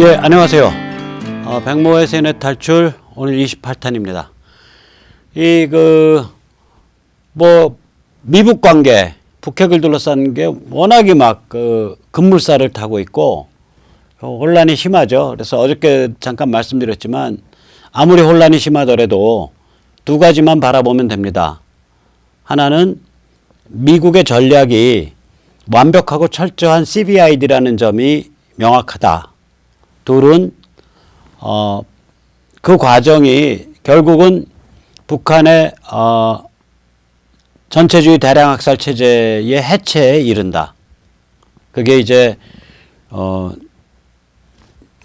예, 안녕하세요. 백모의 세뇌 탈출 오늘 28탄입니다. 미북 관계, 북핵을 둘러싼 게 워낙에 급물살을 타고 있고 혼란이 심하죠. 그래서 어저께 잠깐 말씀드렸지만 아무리 혼란이 심하더라도 두 가지만 바라보면 됩니다. 하나는 미국의 전략이 완벽하고 철저한 CVID라는 점이 명확하다. 둘은 그 과정이 결국은 북한의 전체주의 대량학살 체제의 해체에 이른다. 그게 이제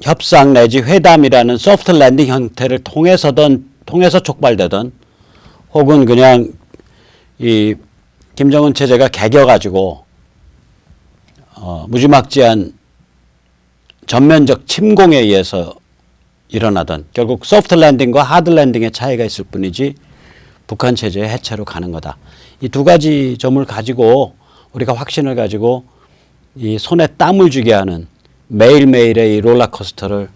협상 내지 회담이라는 소프트 랜딩 형태를 통해서 촉발되던 혹은 그냥 이 김정은 체제가 개겨가지고 무지막지한 전면적 침공에 의해서 일어나던 결국 소프트 랜딩과 하드 랜딩의 차이가 있을 뿐이지 북한 체제의 해체로 가는 거다. 이 두 가지 점을 가지고 우리가 확신을 가지고 이 손에 땀을 쥐게 하는 매일매일의 이 롤러코스터를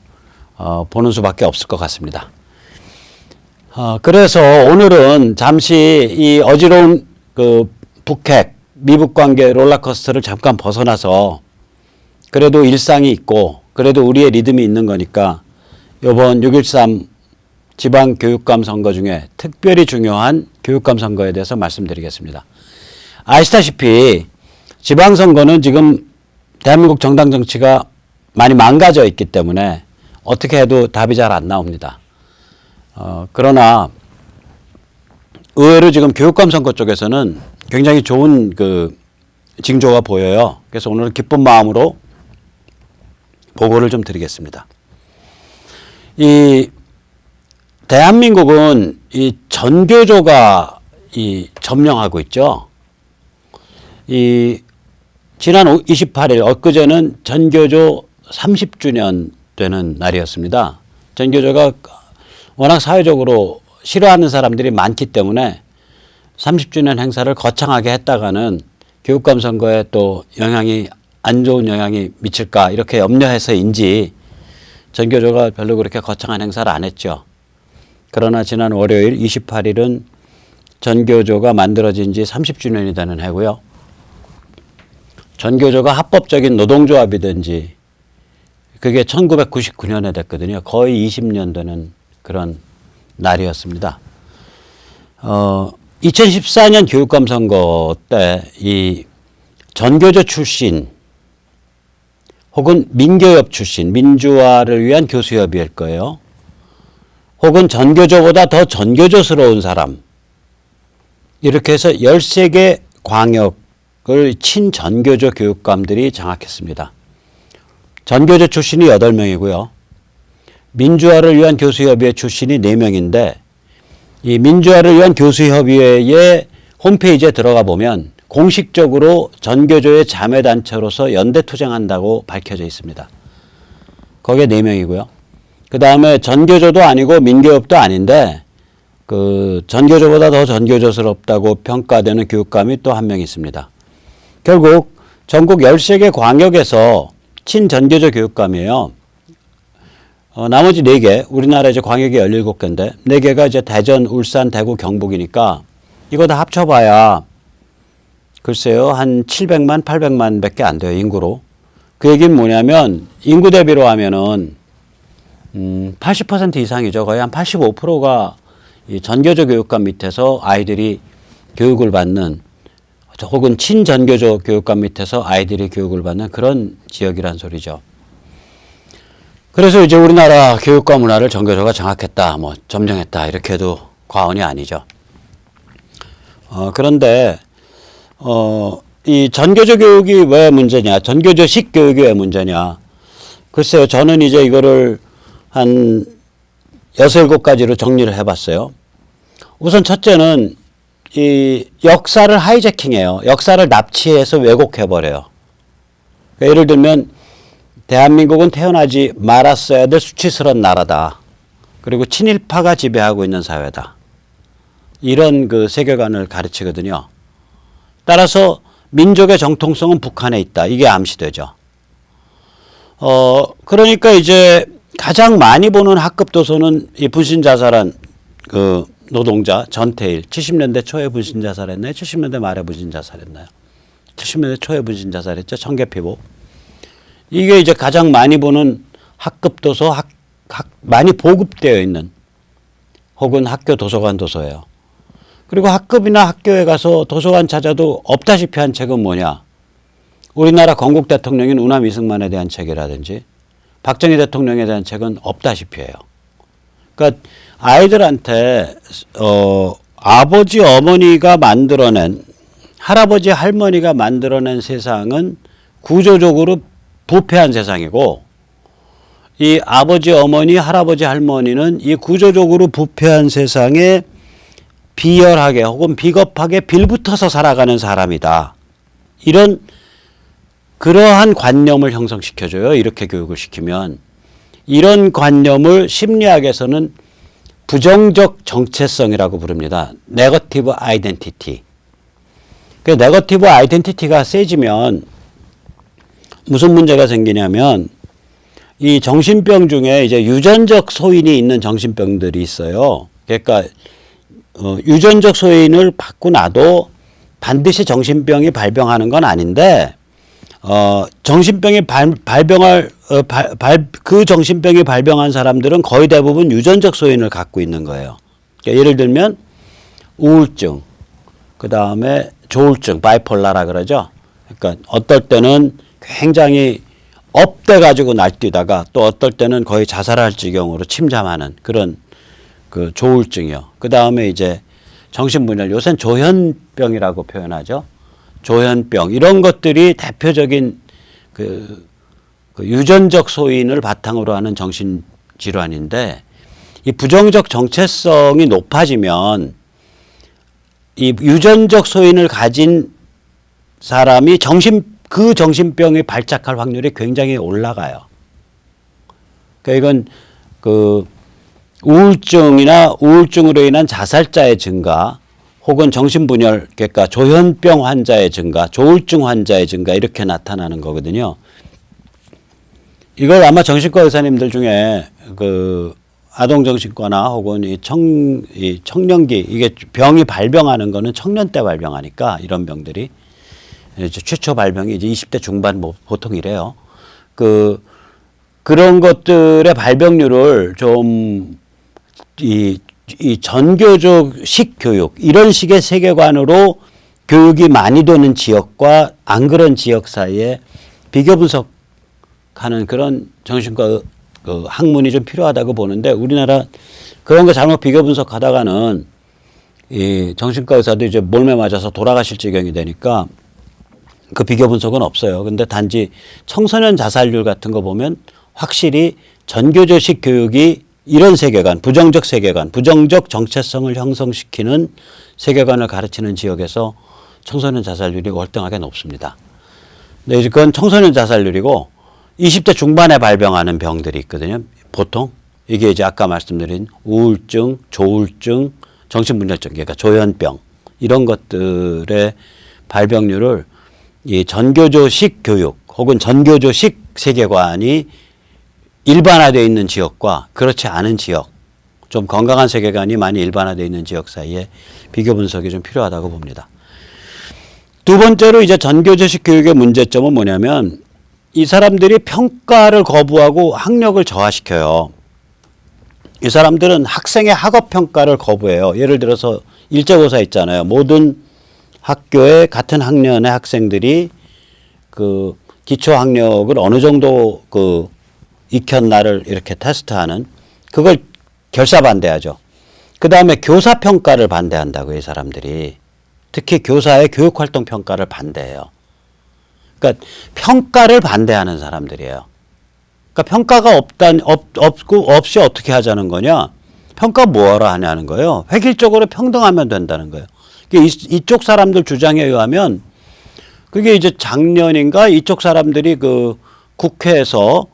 보는 수밖에 없을 것 같습니다. 그래서 오늘은 잠시 이 어지러운 그 북핵, 미북 관계 롤러코스터를 잠깐 벗어나서 그래도 일상이 있고 그래도 우리의 리듬이 있는 거니까 이번 6.13 지방교육감 선거 중에 특별히 중요한 교육감 선거에 대해서 말씀드리겠습니다. 아시다시피 지방선거는 지금 대한민국 정당 정치가 많이 망가져 있기 때문에 어떻게 해도 답이 잘 안 나옵니다. 그러나 의외로 지금 교육감 선거 쪽에서는 굉장히 좋은 그 징조가 보여요. 그래서 오늘은 기쁜 마음으로 보고를 좀 드리겠습니다. 이 대한민국은 이 전교조가 점령하고 있죠. 이 지난 28일 엊그제는 전교조 30주년 되는 날이었습니다. 전교조가 워낙 사회적으로 싫어하는 사람들이 많기 때문에 30주년 행사를 거창하게 했다가는 교육감 선거에 또 안 좋은 영향이 미칠까 이렇게 염려해서인지 전교조가 별로 그렇게 거창한 행사를 안 했죠. 그러나 지난 월요일 28일은 전교조가 만들어진 지 30주년이 되는 해고요. 전교조가 합법적인 노동조합이 된 지 그게 1999년에 됐거든요. 거의 20년 되는 그런 날이었습니다. 2014년 교육감 선거 때 이 전교조 출신 혹은 민교협 출신, 민주화를 위한 교수협의회일 거예요. 혹은 전교조보다 더 전교조스러운 사람. 이렇게 해서 13개 광역을 친전교조 교육감들이 장악했습니다. 전교조 출신이 8명이고요. 민주화를 위한 교수협의회 출신이 4명인데 이 민주화를 위한 교수협의회의 홈페이지에 들어가 보면 공식적으로 전교조의 자매단체로서 연대투쟁한다고 밝혀져 있습니다. 거기에 4명이고요. 그 다음에 전교조도 아니고 민교협도 아닌데 그 전교조보다 더 전교조스럽다고 평가되는 교육감이 또 1명 있습니다. 결국 전국 13개 광역에서 친전교조 교육감이에요. 나머지 4개, 우리나라 이제 광역이 17개인데 4개가 이제 대전, 울산, 대구, 경북이니까 이거 다 합쳐봐야 글쎄요, 한 700만, 800만 밖에 안 돼요, 인구로. 그 얘기는 뭐냐면, 인구 대비로 하면은, 80% 이상이죠. 거의 한 85%가 이 전교조 교육감 밑에서 아이들이 교육을 받는, 혹은 친전교조 교육감 밑에서 아이들이 교육을 받는 그런 지역이란 소리죠. 그래서 이제 우리나라 교육과 문화를 전교조가 장악했다, 점령했다, 이렇게 해도 과언이 아니죠. 그런데, 이 전교조 교육이 왜 문제냐, 전교조식 교육이 왜 문제냐. 글쎄요, 저는 이제 이거를 한 6, 7가지로 정리를 해봤어요. 우선 첫째는 이 역사를 하이제킹해요. 역사를 납치해서 왜곡해버려요. 그러니까 예를 들면 대한민국은 태어나지 말았어야 될 수치스러운 나라다. 그리고 친일파가 지배하고 있는 사회다. 이런 그 세계관을 가르치거든요. 따라서 민족의 정통성은 북한에 있다. 이게 암시되죠. 그러니까 이제 가장 많이 보는 학급 도서는 이 분신 자살한 그 노동자 전태일 70년대 초에 분신 자살했나요? 70년대 말에 분신 자살했나요? 70년대 초에 분신 자살했죠. 청계피고. 이게 이제 가장 많이 보는 학급 도서, 많이 보급되어 있는 혹은 학교 도서관 도서예요. 그리고 학급이나 학교에 가서 도서관 찾아도 없다시피 한 책은 뭐냐? 우리나라 건국 대통령인 우남 이승만에 대한 책이라든지 박정희 대통령에 대한 책은 없다시피 해요. 그러니까 아이들한테 아버지 어머니가 만들어낸 할아버지 할머니가 만들어낸 세상은 구조적으로 부패한 세상이고 이 아버지 어머니 할아버지 할머니는 이 구조적으로 부패한 세상에 비열하게 혹은 비겁하게 빌붙어서 살아가는 사람이다. 이런 그러한 관념을 형성시켜줘요. 이렇게 교육을 시키면. 이런 관념을 심리학에서는 부정적 정체성이라고 부릅니다. 네거티브 아이덴티티. 그 네거티브 아이덴티티가 세지면 무슨 문제가 생기냐면 이 정신병 중에 이제 유전적 소인이 있는 정신병들이 있어요. 그러니까 유전적 소인을 받고 나도 반드시 정신병이 발병하는 건 아닌데 정신병이 그 정신병이 발병한 사람들은 거의 대부분 유전적 소인을 갖고 있는 거예요. 그러니까 예를 들면 우울증, 그 다음에 조울증, 바이폴라라 그러죠. 그러니까 어떨 때는 굉장히 업돼 가지고 날뛰다가 또 어떨 때는 거의 자살할 지경으로 침잠하는 그런 그 조울증이요. 그 다음에 이제 정신분열, 요새는 조현병이라고 표현하죠. 조현병 이런 것들이 대표적인 그 유전적 소인을 바탕으로 하는 정신질환인데 이 부정적 정체성이 높아지면 이 유전적 소인을 가진 사람이 그 정신병이 발작할 확률이 굉장히 올라가요. 그러니까 이건 그 우울증이나 우울증으로 인한 자살자의 증가 혹은 정신분열, 그러니까 조현병 환자의 증가, 조울증 환자의 증가 이렇게 나타나는 거거든요. 이걸 아마 정신과 의사님들 중에 그 아동정신과나 혹은 이 청년기 이게 병이 발병하는 거는 청년 때 발병하니까 이런 병들이 최초 발병이 이제 20대 중반 보통 이래요. 그런 것들의 발병률을 좀 이 전교조식 교육 이런 식의 세계관으로 교육이 많이 되는 지역과 안 그런 지역 사이에 비교 분석하는 그런 정신과 그 학문이 좀 필요하다고 보는데 우리나라 그런 거 잘못 비교 분석하다가는 이 정신과 의사도 이제 몰매 맞아서 돌아가실 지경이 되니까 그 비교 분석은 없어요. 근데 단지 청소년 자살률 같은 거 보면 확실히 전교조식 교육이 이런 세계관, 부정적 세계관, 부정적 정체성을 형성시키는 세계관을 가르치는 지역에서 청소년 자살률이 월등하게 높습니다. 근데 그건 청소년 자살률이고 20대 중반에 발병하는 병들이 있거든요. 보통 이게 이제 아까 말씀드린 우울증, 조울증, 정신분열증, 그러니까 조현병 이런 것들의 발병률을 이 전교조식 교육 혹은 전교조식 세계관이 일반화되어 있는 지역과 그렇지 않은 지역, 좀 건강한 세계관이 많이 일반화되어 있는 지역 사이에 비교 분석이 좀 필요하다고 봅니다. 두 번째로 이제 전교조식 교육의 문제점은 뭐냐면 이 사람들이 평가를 거부하고 학력을 저하시켜요. 이 사람들은 학생의 학업 평가를 거부해요. 예를 들어서 일제고사 있잖아요. 모든 학교의 같은 학년의 학생들이 그 기초 학력을 어느 정도 그 익혔나를 이렇게 테스트하는 그걸 결사반대하죠. 그 다음에 교사 평가를 반대한다고 이 사람들이. 특히 교사의 교육활동 평가를 반대해요. 그러니까 평가를 반대하는 사람들이에요. 그러니까 평가가 없이 어떻게 하자는 거냐? 평가 뭐하러 하냐는 거예요. 획일적으로 평등하면 된다는 거예요. 이쪽 사람들 주장에 의하면 그게 이제 작년인가 이쪽 사람들이 그 국회에서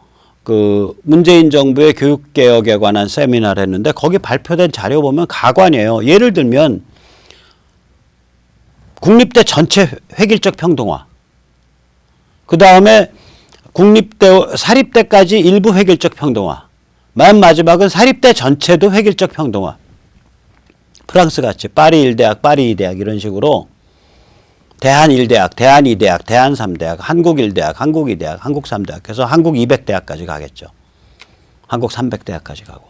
그 문재인 정부의 교육개혁에 관한 세미나를 했는데 거기 발표된 자료 보면 가관이에요. 예를 들면 국립대 전체 획일적 평등화. 그 다음에 국립대, 사립대까지 일부 획일적 평등화. 맨 마지막은 사립대 전체도 획일적 평등화. 프랑스 같이 파리 1대학, 파리 2대학 이런 식으로 대한 1대학, 대한 2대학, 대한 3대학, 한국 1대학, 한국 2대학, 한국 3대학 해서 한국 200대학까지 가겠죠. 한국 300대학까지 가고.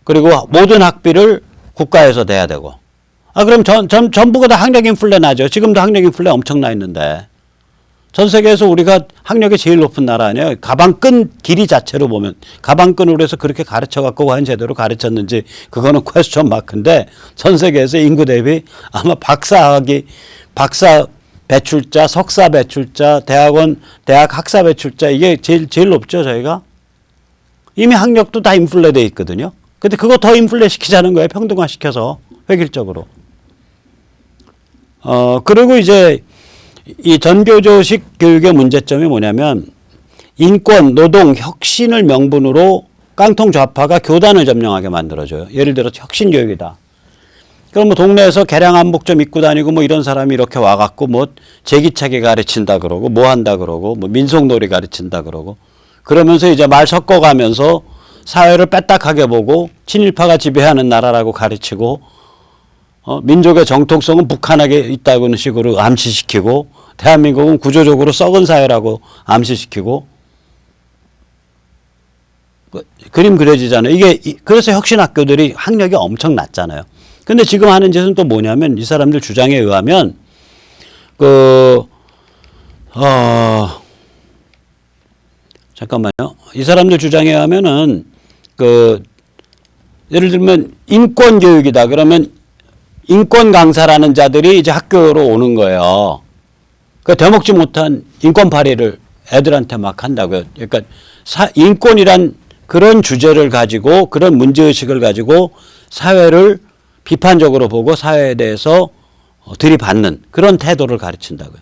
그리고 모든 학비를 국가에서 내야 되고. 그럼 전부가 다 학력 인플레 나죠. 지금도 학력 인플레 엄청나 있는데. 전 세계에서 우리가 학력이 제일 높은 나라 아니에요. 가방끈 길이 자체로 보면 가방끈으로 해서 그렇게 가르쳐 갖고 과연 제대로 가르쳤는지 그거는 퀘스천 마크인데 전 세계에서 인구 대비 아마 박사 배출자, 석사 배출자, 대학 학사 배출자 이게 제일 높죠, 저희가. 이미 학력도 다 인플레 돼 있거든요. 근데 그거 더 인플레 시키자는 거예요. 평등화 시켜서 획일적으로. 그리고 이제 이 전교조식 교육의 문제점이 뭐냐면 인권, 노동, 혁신을 명분으로 깡통 좌파가 교단을 점령하게 만들어줘요. 예를 들어 혁신교육이다. 그럼 뭐 동네에서 개량 한복 좀 입고 다니고 뭐 이런 사람이 이렇게 와갖고 뭐 제기차기 가르친다 그러고 뭐 한다 그러고 뭐 민속놀이 가르친다 그러고 그러면서 이제 말 섞어가면서 사회를 빼딱하게 보고 친일파가 지배하는 나라라고 가르치고 민족의 정통성은 북한에게 있다는 식으로 암시시키고 대한민국은 구조적으로 썩은 사회라고 암시시키고 그림 그려지잖아요. 이게 그래서 혁신학교들이 학력이 엄청 낮잖아요. 근데 지금 하는 짓은 또 뭐냐면 이 사람들 주장에 의하면 잠깐만요. 이 사람들 주장에 의하면은 예를 들면 인권 교육이다. 그러면 인권 강사라는 자들이 이제 학교로 오는 거예요. 되먹지 못한 인권 발의를 애들한테 막 한다고요. 그러니까 인권이란 그런 주제를 가지고 그런 문제의식을 가지고 사회를 비판적으로 보고 사회에 대해서 들이받는 그런 태도를 가르친다고요.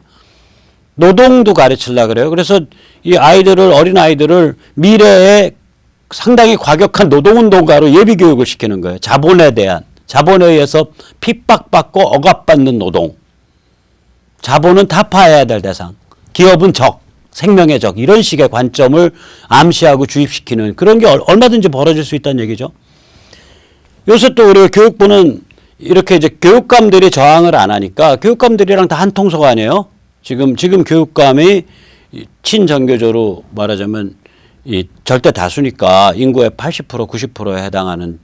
노동도 가르치려고 그래요. 그래서 이 어린 아이들을 미래에 상당히 과격한 노동운동가로 예비교육을 시키는 거예요. 자본에 의해서 핍박받고 억압받는 노동. 자본은 타파해야 될 대상. 기업은 적. 생명의 적. 이런 식의 관점을 암시하고 주입시키는 그런 게 얼마든지 벌어질 수 있다는 얘기죠. 요새 또 우리 교육부는 이렇게 이제 교육감들이 저항을 안 하니까 교육감들이랑 다 한 통속 아니에요? 지금 교육감이 친정교조로 말하자면 이 절대 다수니까 인구의 80% 90%에 해당하는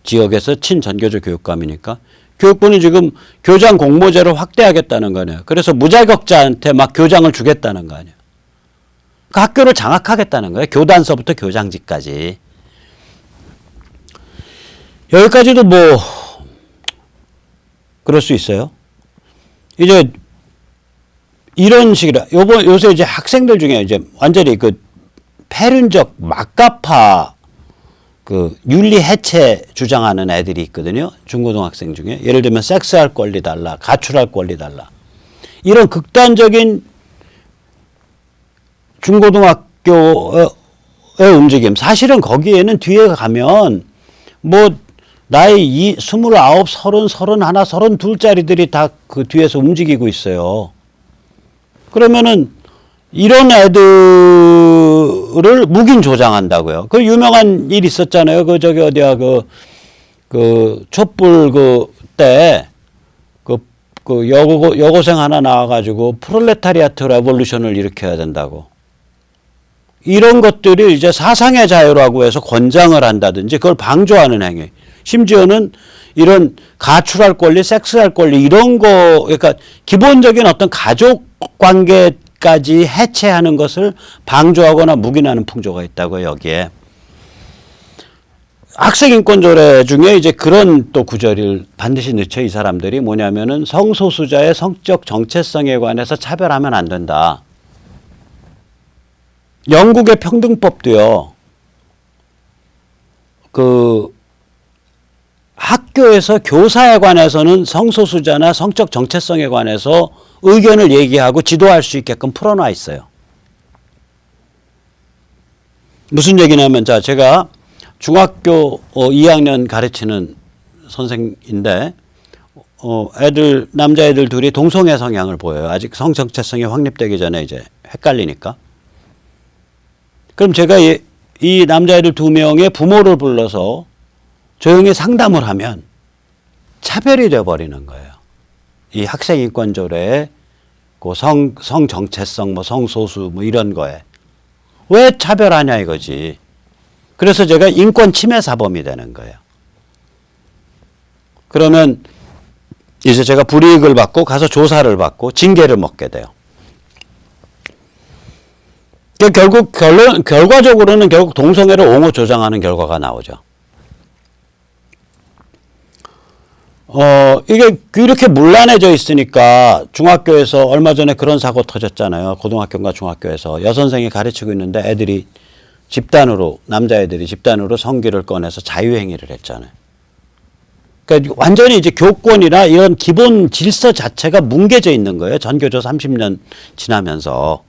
지역에서 친전교조 교육감이니까 교육부는 지금 교장 공모제를 확대하겠다는 거네요. 그래서 무자격자한테 막 교장을 주겠다는 거 아니에요. 그 학교를 장악하겠다는 거예요. 교단서부터 교장직까지. 여기까지도 뭐 그럴 수 있어요. 이제 이런 식이라 요새 이제 학생들 중에 이제 완전히 패륜적 막가파 윤리 해체 주장하는 애들이 있거든요. 중고등학생 중에. 예를 들면 섹스할 권리 달라, 가출할 권리 달라. 이런 극단적인 중고등학교의 움직임. 사실은 거기에는 뒤에 가면 뭐 나이 29, 30, 31, 32짜리들이 다 그 뒤에서 움직이고 있어요. 그러면은 이런 애들을 묵인 조장한다고요. 그 유명한 일 있었잖아요. 촛불 때 여고생 하나 나와가지고 프롤레타리아트 레볼루션을 일으켜야 된다고. 이런 것들이 이제 사상의 자유라고 해서 권장을 한다든지 그걸 방조하는 행위. 심지어는 이런 가출할 권리, 섹스할 권리 이런 거, 그러니까 기본적인 어떤 가족 관계까지 해체하는 것을 방조하거나 묵인하는 풍조가 있다고요, 여기에. 학생인권조례 중에 이제 그런 또 구절을 반드시 넣죠, 이 사람들이. 뭐냐면은 성소수자의 성적 정체성에 관해서 차별하면 안 된다. 영국의 평등법도요, 학교에서 교사에 관해서는 성소수자나 성적 정체성에 관해서 의견을 얘기하고 지도할 수 있게끔 풀어놔 있어요. 무슨 얘기냐면, 제가 중학교 2학년 가르치는 선생인데, 남자애들 둘이 동성애 성향을 보여요. 아직 성정체성이 확립되기 전에 이제 헷갈리니까. 그럼 제가 이 남자애들 2명의 부모를 불러서 조용히 상담을 하면 차별이 돼버리는 거예요. 이 학생인권조례에 그 성정체성, 뭐 성소수 뭐 이런 거에 왜 차별하냐 이거지. 그래서 제가 인권 침해 사범이 되는 거예요. 그러면 이제 제가 불이익을 받고 가서 조사를 받고 징계를 먹게 돼요. 결국 결과적으로는 결국 동성애를 옹호 조장하는 결과가 나오죠. 이게 이렇게 문란해져 있으니까 중학교에서 얼마 전에 그런 사고 터졌잖아요. 고등학교인가 중학교에서 여선생이 가르치고 있는데 애들이 집단으로, 남자애들이 집단으로 성기를 꺼내서 자유행위를 했잖아요. 그러니까 완전히 이제 교권이나 이런 기본 질서 자체가 뭉개져 있는 거예요. 전교조 30년 지나면서.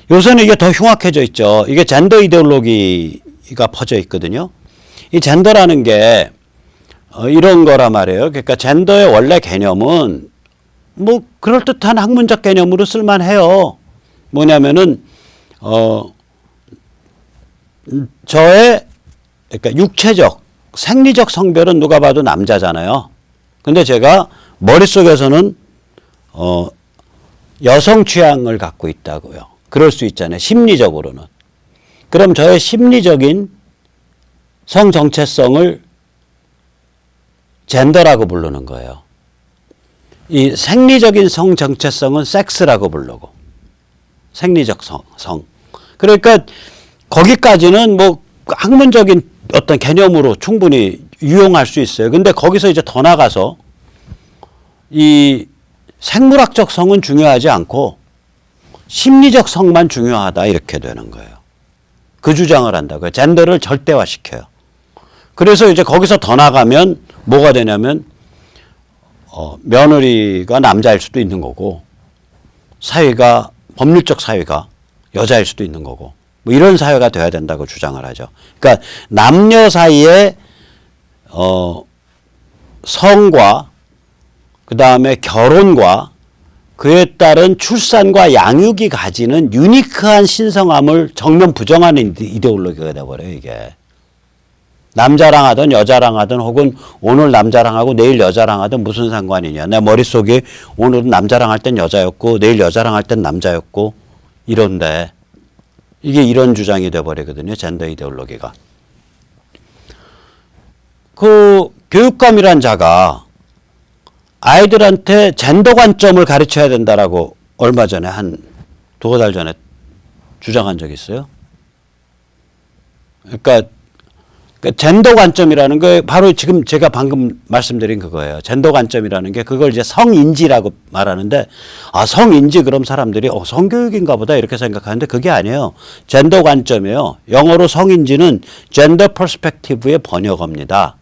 요새는 이게 더 흉악해져 있죠. 이게 젠더 이데올로기가 퍼져 있거든요. 이 젠더라는 게 이런 거란 말이에요. 그러니까 젠더의 원래 개념은 뭐 그럴듯한 학문적 개념으로 쓸만해요. 뭐냐면은 저의 그러니까 육체적 생리적 성별은 누가 봐도 남자잖아요. 근데 제가 머릿속에서는 여성 취향을 갖고 있다고요. 그럴 수 있잖아요. 심리적으로는. 그럼 저의 심리적인 성 정체성을 젠더라고 부르는 거예요. 이 생리적인 성 정체성은 섹스라고 부르고. 생리적 성. 그러니까 거기까지는 뭐 학문적인 어떤 개념으로 충분히 유용할 수 있어요. 근데 거기서 이제 더 나가서 이 생물학적 성은 중요하지 않고 심리적 성만 중요하다 이렇게 되는 거예요. 그 주장을 한다고요. 젠더를 절대화시켜요. 그래서 이제 거기서 더 나가면 뭐가 되냐면 며느리가 남자일 수도 있는 거고 사회가 법률적 사회가 여자일 수도 있는 거고 뭐 이런 사회가 돼야 된다고 주장을 하죠. 그러니까 남녀 사이에 성과 그다음에 결혼과 그에 따른 출산과 양육이 가지는 유니크한 신성함을 정면 부정하는 이데올로기가 돼버려요. 이게. 남자랑 하든 여자랑 하든 혹은 오늘 남자랑 하고 내일 여자랑 하든 무슨 상관이냐. 내 머릿속에 오늘은 남자랑 할 땐 여자였고 내일 여자랑 할 땐 남자였고 이런데 이게 이런 주장이 돼버리거든요. 젠더 이데올로기가. 그 교육감이란 자가 아이들한테 젠더 관점을 가르쳐야 된다라고 얼마 전에 한 두어 달 전에 주장한 적이 있어요. 그러니까 젠더 관점이라는 게 바로 지금 제가 방금 말씀드린 그거예요. 젠더 관점이라는 게 그걸 이제 성인지라고 말하는데 성인지 그럼 사람들이 성교육인가 보다 이렇게 생각하는데 그게 아니에요. 젠더 관점이에요. 영어로 성인지는 젠더 퍼스펙티브의 번역어입니다.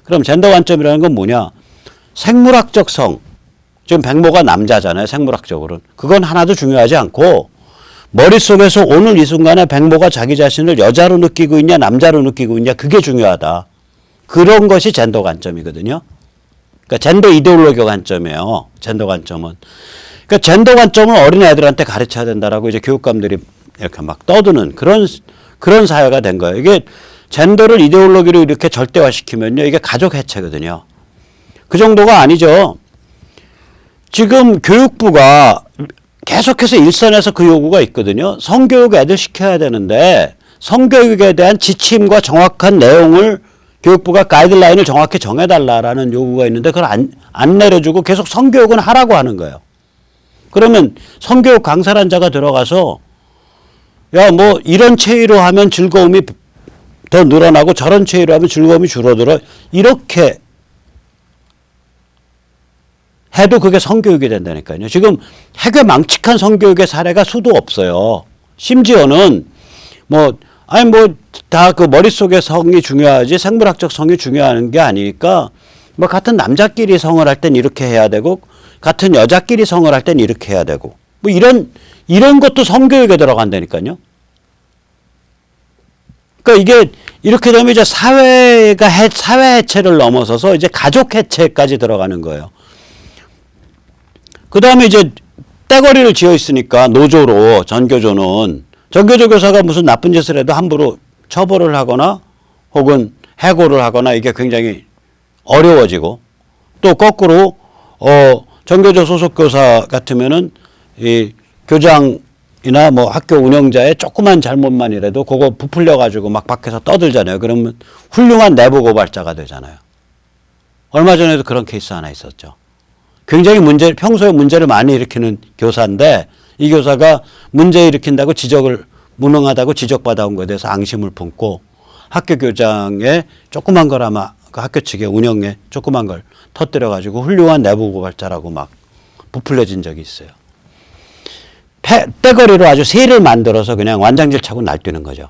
그럼 젠더 관점이라는 건 뭐냐? 생물학적 성. 지금 백모가 남자잖아요. 생물학적으로는. 그건 하나도 중요하지 않고 머릿속에서 오늘 이 순간에 백모가 자기 자신을 여자로 느끼고 있냐 남자로 느끼고 있냐 그게 중요하다. 그런 것이 젠더 관점이거든요. 그러니까 젠더 이데올로기 관점이에요. 젠더 관점은. 그러니까 젠더 관점을 어린애들한테 가르쳐야 된다라고 이제 교육감들이 이렇게 막 떠드는 그런 사회가 된 거예요. 이게 젠더를 이데올로기로 이렇게 절대화시키면요. 이게 가족 해체거든요. 그 정도가 아니죠. 지금 교육부가 계속해서 일선에서 그 요구가 있거든요. 성교육 애들 시켜야 되는데 성교육에 대한 지침과 정확한 내용을 교육부가 가이드라인을 정확히 정해달라라는 요구가 있는데 그걸 안 내려주고 계속 성교육은 하라고 하는 거예요. 그러면 성교육 강사란 자가 들어가서 야, 뭐 이런 체위로 하면 즐거움이 더 늘어나고 저런 체위로 하면 즐거움이 줄어들어 이렇게 해도 그게 성교육이 된다니까요. 지금 해괴망측한 성교육의 사례가 수도 없어요. 심지어는 다 그 머릿속의 성이 중요하지 생물학적 성이 중요한 게 아니니까 뭐 같은 남자끼리 성을 할 땐 이렇게 해야 되고 같은 여자끼리 성을 할 땐 이렇게 해야 되고 뭐 이런 것도 성교육에 들어간다니까요. 그러니까 이게 이렇게 되면 이제 사회 해체를 넘어서서 이제 가족 해체까지 들어가는 거예요. 그 다음에 이제 떼거리를 지어 있으니까 노조로 전교조는 전교조 교사가 무슨 나쁜 짓을 해도 함부로 처벌을 하거나 혹은 해고를 하거나 이게 굉장히 어려워지고 또 거꾸로 전교조 소속 교사 같으면은 이 교장이나 뭐 학교 운영자의 조그만 잘못만이라도 그거 부풀려 가지고 막 밖에서 떠들잖아요. 그러면 훌륭한 내부 고발자가 되잖아요. 얼마 전에도 그런 케이스 하나 있었죠. 굉장히 평소에 문제를 많이 일으키는 교사인데 이 교사가 문제 일으킨다고 무능하다고 지적받아온 것에 대해서 앙심을 품고 학교 교장의 조그만 걸 아마 그 학교 측의 운영에 조그만 걸 터뜨려 가지고 훌륭한 내부 고발자라고 막 부풀려진 적이 있어요. 떼거리로 아주 새를 만들어서 그냥 완장질 차고 날뛰는 거죠.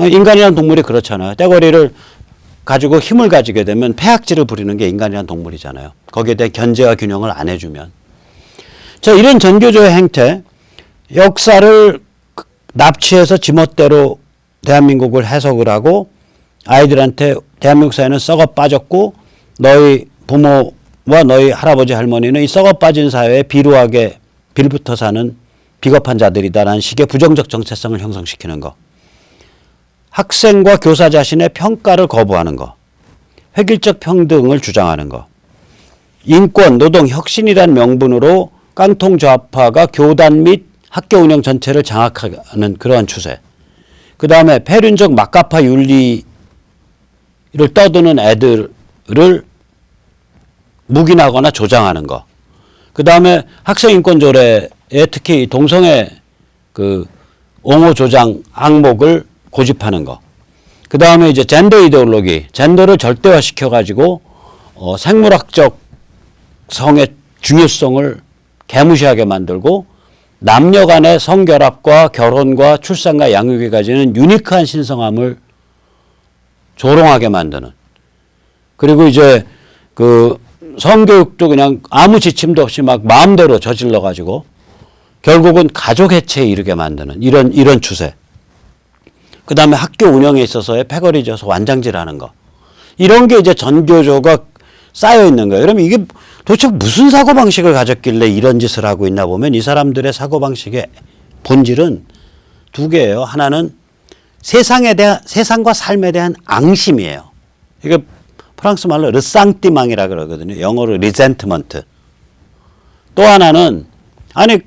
인간이라는 동물이 그렇잖아요. 떼거리를 가지고 힘을 가지게 되면 폐악질을 부리는 게 인간이라는 동물이잖아요. 거기에 대한 견제와 균형을 안 해주면. 자, 이런 전교조의 행태, 역사를 납치해서 지멋대로 대한민국을 해석을 하고 아이들한테 대한민국 사회는 썩어 빠졌고 너희 부모와 너희 할아버지 할머니는 이 썩어 빠진 사회에 비루하게 빌붙어 사는 비겁한 자들이다라는 식의 부정적 정체성을 형성시키는 거. 학생과 교사 자신의 평가를 거부하는 거. 획일적 평등을 주장하는 거. 인권, 노동, 혁신이란 명분으로 깡통 좌파가 교단 및 학교 운영 전체를 장악하는 그러한 추세. 그 다음에 폐륜적 막가파 윤리를 떠드는 애들을 묵인하거나 조장하는 거. 그 다음에 학생인권조례에 특히 동성애 그 옹호 조장 항목을 고집하는 거. 그 다음에 이제 젠더 이데올로기, 젠더를 절대화 시켜가지고 생물학적 성의 중요성을 개무시하게 만들고 남녀 간의 성결합과 결혼과 출산과 양육이 가지는 유니크한 신성함을 조롱하게 만드는. 그리고 이제 그 성교육도 그냥 아무 지침도 없이 막 마음대로 저질러 가지고 결국은 가족 해체에 이르게 만드는 이런 추세. 그 다음에 학교 운영에 있어서의 패거리 져서 완장질하는 거. 이런 게 이제 전교조가 쌓여 있는 거예요. 그러면 이게 도대체 무슨 사고방식을 가졌길래 이런 짓을 하고 있나 보면 이 사람들의 사고방식의 본질은 두 개예요. 하나는 세상과 삶에 대한 앙심이에요. 이게 프랑스 말로 르상띠망이라 그러거든요. 영어로 리젠트먼트. 또 하나는 아니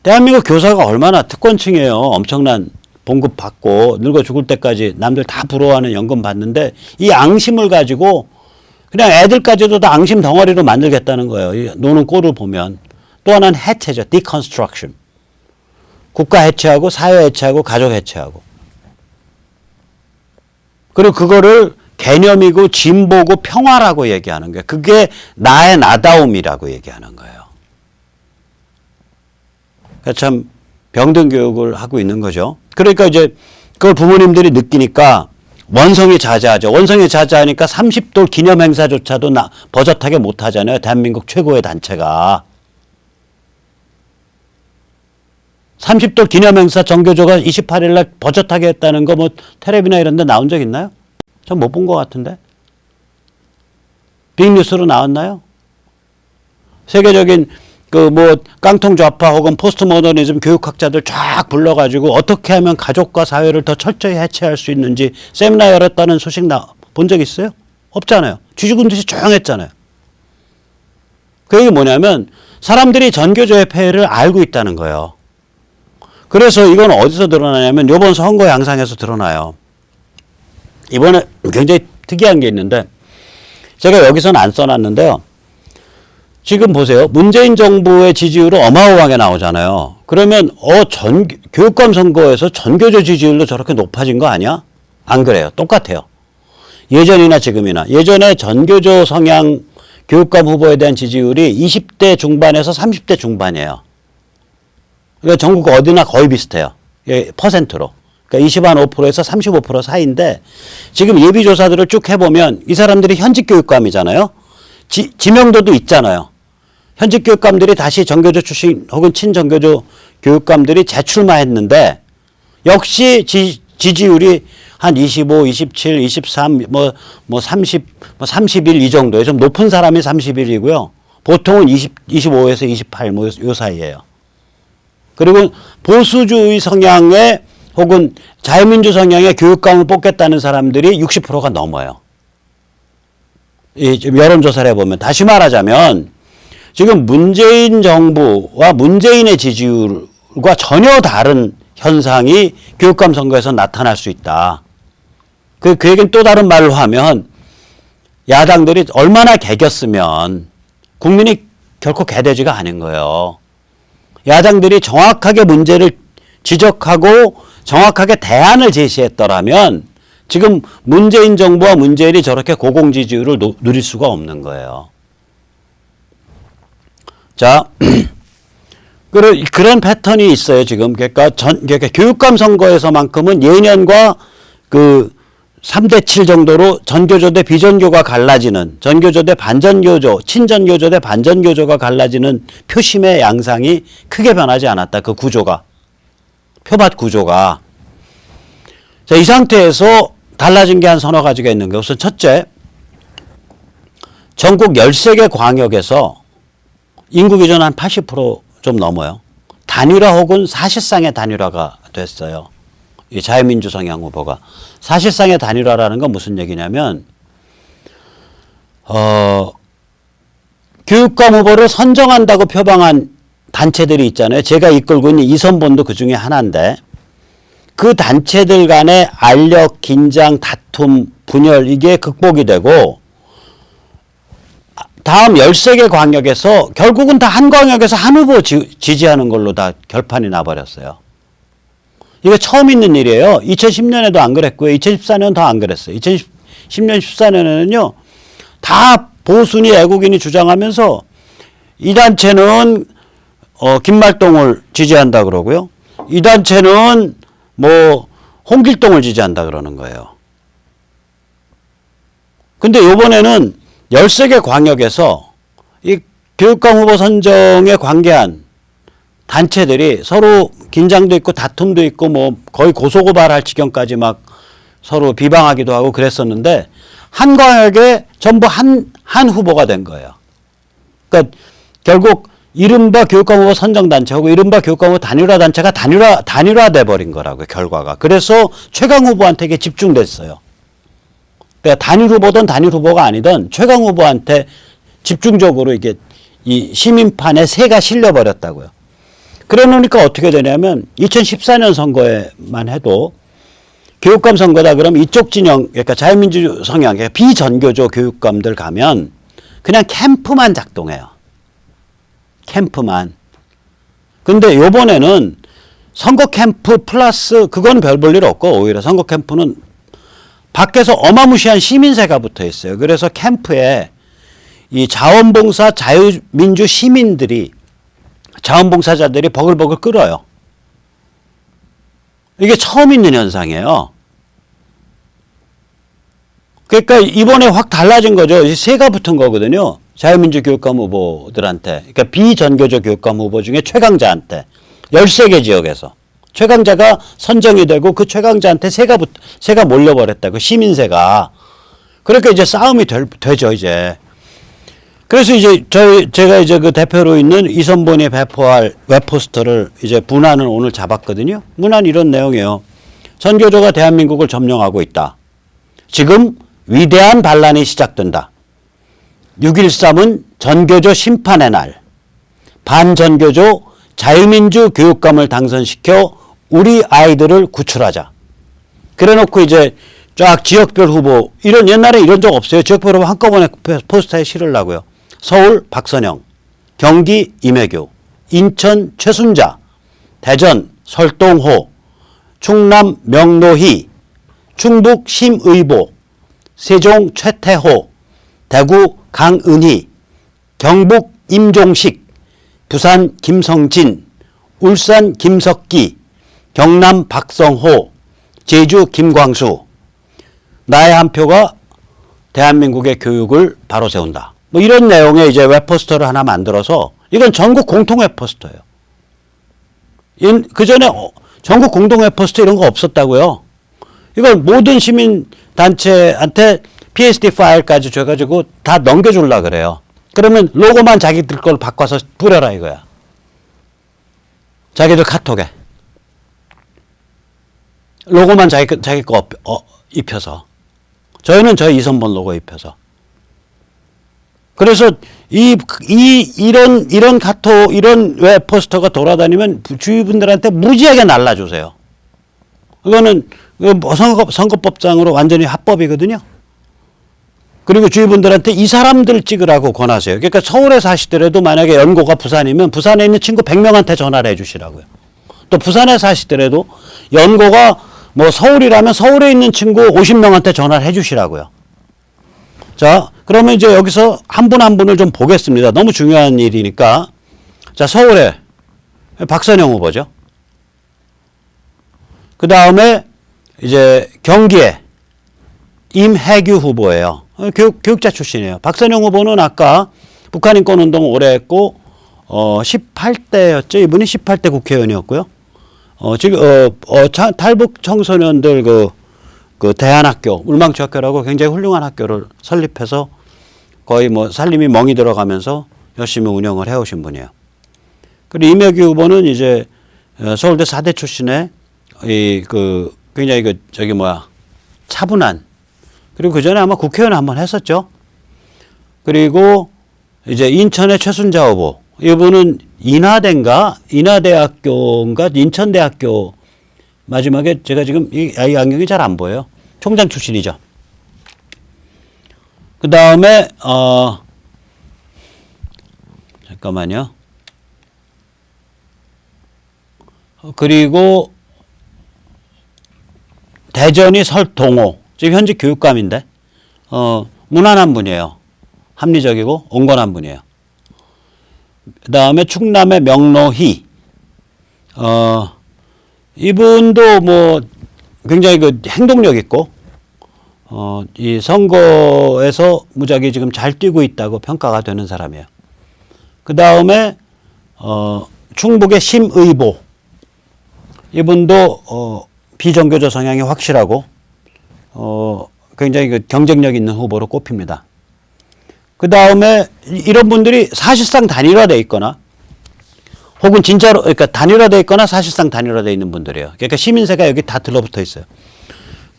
대한민국 교사가 얼마나 특권층이에요. 엄청난 봉급 받고 늙어 죽을 때까지 남들 다 부러워하는 연금 받는데 이 앙심을 가지고 그냥 애들까지도 다 앙심 덩어리로 만들겠다는 거예요. 노는 꼴을 보면. 또 하나는 해체죠. deconstruction. 국가 해체하고 사회 해체하고 가족 해체하고. 그리고 그거를 개념이고 진보고 평화라고 얘기하는 거예요. 그게 나의 나다움이라고 얘기하는 거예요. 그러니까 참 병든 교육을 하고 있는 거죠. 그러니까 이제 그걸 부모님들이 느끼니까 원성이 자자하죠. 원성이 자자하니까 30돌 기념행사조차도 버젓하게 못하잖아요. 대한민국 최고의 단체가. 30돌 기념행사 전교조가 28일 날 버젓하게 했다는 거 뭐 텔레비나 이런 데 나온 적 있나요? 전 못 본 것 같은데. 빅뉴스로 나왔나요? 세계적인 그 뭐 깡통 좌파 혹은 포스트 모더니즘 교육학자들 쫙 불러가지고 어떻게 하면 가족과 사회를 더 철저히 해체할 수 있는지 세미나 열었다는 소식 본 적 있어요? 없잖아요. 쥐죽은 듯이 조용했잖아요. 그 얘기 뭐냐면 사람들이 전교조의 폐해를 알고 있다는 거예요. 그래서 이건 어디서 드러나냐면 이번 선거 양상에서 드러나요. 이번에 굉장히 특이한 게 있는데 제가 여기서는 안 써놨는데요. 지금 보세요. 문재인 정부의 지지율은 어마어마하게 나오잖아요. 그러면 교육감 선거에서 전교조 지지율도 저렇게 높아진 거 아니야? 안 그래요. 똑같아요. 예전이나 지금이나. 예전에 전교조 성향 교육감 후보에 대한 지지율이 20대 중반에서 30대 중반이에요. 그러니까 전국 어디나 거의 비슷해요. 퍼센트로. 그러니까 25%에서 35% 사이인데 지금 예비조사들을 쭉 해보면 이 사람들이 현직 교육감이잖아요. 지명도도 있잖아요. 현직 교육감들이 다시 전교조 출신 혹은 친전교조 교육감들이 재출마했는데 역시 지지율이 한 25, 27, 23, 30, 31 이 정도예요. 좀 높은 사람이 31이고요. 보통은 25에서 28 요 사이예요. 그리고 보수주의 성향의 혹은 자유민주 성향의 교육감을 뽑겠다는 사람들이 60%가 넘어요. 이 여론조사를 해보면. 다시 말하자면 지금 문재인 정부와 문재인의 지지율과 전혀 다른 현상이 교육감 선거에서 나타날 수 있다. 그 얘기는 또 다른 말로 하면 야당들이 얼마나 개겼으면 국민이 결코 개돼지가 아닌 거예요. 야당들이 정확하게 문제를 지적하고 정확하게 대안을 제시했더라면 지금 문재인 정부와 문재인이 저렇게 고공지지율을 누릴 수가 없는 거예요. 자, 그런 패턴이 있어요, 지금. 그러니까 교육감 선거에서만큼은 예년과 그 3대 7 정도로 전교조 대 비전교가 갈라지는, 전교조 대 반전교조, 친전교조 대 반전교조가 갈라지는 표심의 양상이 크게 변하지 않았다. 그 구조가. 표밭 구조가. 자, 이 상태에서 달라진 게 한 서너 가지가 있는 게 우선 첫째, 전국 13개 광역에서 인구 기준 한 80% 좀 넘어요. 단일화 혹은 사실상의 단일화가 됐어요. 이 자유민주 성향 후보가. 사실상의 단일화라는 건 무슨 얘기냐면 교육감 후보를 선정한다고 표방한 단체들이 있잖아요. 제가 이끌고 있는 이선본도 그 중에 하나인데 그 단체들 간의 알력, 긴장, 다툼, 분열 이게 극복이 되고 다음 13개 광역에서 결국은 다 한 광역에서 한 후보 지지하는 걸로 다 결판이 나버렸어요. 이게 처음 있는 일이에요. 2010년에도 안 그랬고요. 2014년 더 안 그랬어요. 2010년, 14년에는요. 다 보수니 애국인이 주장하면서 이 단체는 김말동을 지지한다 그러고요. 이 단체는 뭐 홍길동을 지지한다 그러는 거예요. 근데 이번에는 13개 광역에서 이 교육감 후보 선정에 관계한 단체들이 서로 긴장도 있고 다툼도 있고 뭐 거의 고소고발할 지경까지 막 서로 비방하기도 하고 그랬었는데 한 광역에 전부 한 후보가 된 거예요. 그러니까 결국 이른바 교육감 후보 선정단체하고 이른바 교육감 후보 단일화 단체가 단일화돼 버린 거라고요, 결과가. 그래서 최강 후보한테 이게 집중됐어요. 그러니까 단일 후보든 단일 후보가 아니든 최강 후보한테 집중적으로 이게 이 시민판에 새가 실려버렸다고요. 그래 놓으니까 어떻게 되냐면 2014년 선거에만 해도 교육감 선거다 그러면 이쪽 진영, 그러니까 자유민주 성향, 그러니까 비전교조 교육감들 가면 그냥 캠프만 작동해요. 캠프만. 근데 요번에는 선거 캠프 플러스 그건 별 볼 일 없고 오히려 선거 캠프는 밖에서 어마무시한 시민세가 붙어 있어요. 그래서 캠프에 이 자원봉사 자유민주 시민들이 자원봉사자들이 버글버글 끓어요. 이게 처음 있는 현상이에요. 그러니까 이번에 확 달라진 거죠. 세가 붙은 거거든요. 자유민주 교육감 후보들한테. 그러니까 비전교조 교육감 후보 중에 최강자한테. 13개 지역에서. 최강자가 선정이 되고 그 최강자한테 세가 몰려버렸다고. 시민세가. 그러니까 이제 싸움이 되죠, 이제. 그래서 이제 제가 이제 그 대표로 있는 이선본이 배포할 웹포스터를 이제 문안을 오늘 잡았거든요. 문안 이런 내용이에요. 전교조가 대한민국을 점령하고 있다. 지금 위대한 반란이 시작된다. 6.13은 전교조 심판의 날. 반전교조 자유민주 교육감을 당선시켜 우리 아이들을 구출하자. 그래 놓고 이제 쫙 지역별 후보, 옛날에 이런 적 없어요. 지역별 후보 한꺼번에 포스터에 실으려고요. 서울 박선영, 경기 임혜교, 인천 최순자, 대전 설동호, 충남 명노희, 충북 심의보, 세종 최태호, 대구 강은희, 경북 임종식, 부산 김성진, 울산 김석기, 경남 박성호, 제주 김광수. 나의 한 표가 대한민국의 교육을 바로 세운다. 뭐 이런 내용의 이제 웹포스터를 하나 만들어서 이건 전국 공통 웹포스터예요. 그 전에 전국 공동 웹포스터 이런 거 없었다고요. 이걸 모든 시민 단체한테 PSD 파일까지 줘가지고 다 넘겨주려고 그래요. 그러면 로고만 자기들 걸 바꿔서 뿌려라 이거야. 자기들 카톡에 로고만 자기 거 입혀서, 저희는 저희 2선번 로고 입혀서. 그래서 이런 카톡, 이런 웹 포스터가 돌아다니면 주위 분들한테 무지하게 날라주세요. 이거는 선거법상으로 완전히 합법이거든요. 그리고 주위 분들한테 이 사람들 찍으라고 권하세요. 그러니까 서울에 사시더라도 만약에 연고가 부산이면 부산에 있는 친구 100명한테 전화를 해주시라고요. 또 부산에 사시더라도 연고가 뭐 서울이라면 서울에 있는 친구 50명한테 전화를 해주시라고요. 자, 그러면 이제 여기서 한 분 한 분을 좀 보겠습니다. 너무 중요한 일이니까. 자, 서울에 박선영 후보죠. 그 다음에 이제 경기에 임혜규 후보예요. 교육자 출신이에요. 박선영 후보는 아까 북한 인권 운동 오래 했고 18대였죠. 이분이 18대 국회의원이었고요. 지금 탈북 청소년들 그 대안학교, 울망초학교라고 굉장히 훌륭한 학교를 설립해서 거의 뭐 살림이 멍이 들어가면서 열심히 운영을 해오신 분이에요. 그리고 임혜규 후보는 이제 서울대 4대 출신의 굉장히 차분한, 그리고 그 전에 아마 국회의원 한번 했었죠. 그리고 이제 인천의 최순자 후보, 이분은 인하대학교인가 인천대학교, 마지막에 제가 지금 이 안경이 잘 안 보여요. 총장 출신이죠. 그 다음에 잠깐만요. 그리고 대전이 설동호, 지금 현직 교육감인데 무난한 분이에요. 합리적이고 온건한 분이에요. 그 다음에 충남의 명로희, 이분도 뭐 굉장히 행동력 있고 이 선거에서 무지하게 지금 잘 뛰고 있다고 평가가 되는 사람이에요. 그 다음에 충북의 심의보, 이분도 비정교조 성향이 확실하고 굉장히 경쟁력 있는 후보로 꼽힙니다. 그 다음에 이런 분들이 사실상 단일화되어 있거나 혹은 진짜로, 그러니까 단일화되어 있거나 사실상 단일화되어 있는 분들이에요. 그러니까 시민세가 여기 다 들러붙어 있어요.